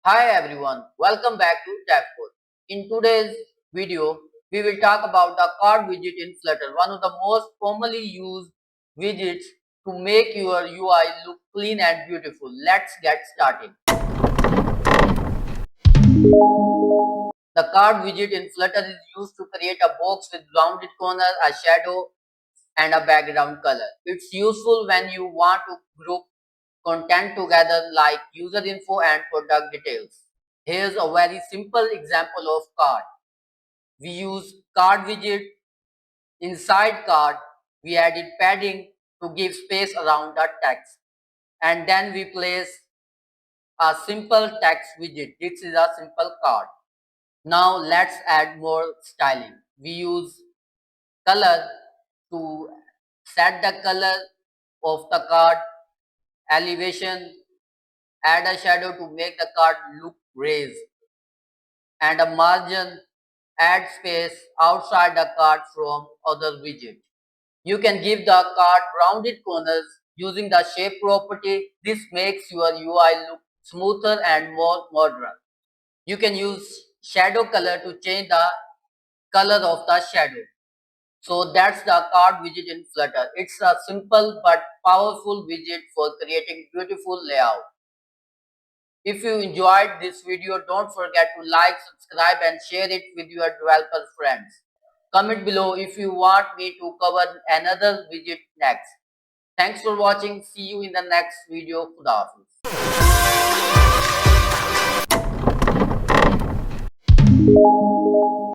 Hi everyone, welcome back to DevCode. In today's video, we will talk about the card widget in Flutter, one of the most commonly used widgets to make your UI look clean and beautiful. Let's get started. The card widget in Flutter is used to create a box with rounded corners, a shadow, and a background color. It's useful when you want to group content together like user info and product details. Here's a very simple example of card. We use card widget. Inside card, we added padding to give space around the text. And then we place a simple text widget. This is a simple card. Now let's add more styling. We use color to set the color of the card, elevation, add a shadow to make the card look raised, and a margin, add space outside the card from other widget. You can give the card rounded corners using the shape property. This makes your UI look smoother and more modern. You can use shadow color to change the color of the shadow. So that's the card widget in Flutter. It's a simple but powerful widget for creating beautiful layout. If you enjoyed this video, don't forget to like, subscribe and share it with your developer friends. Comment below if you want me to cover another widget next. Thanks for watching. See you in the next video. Khuda Hafiz.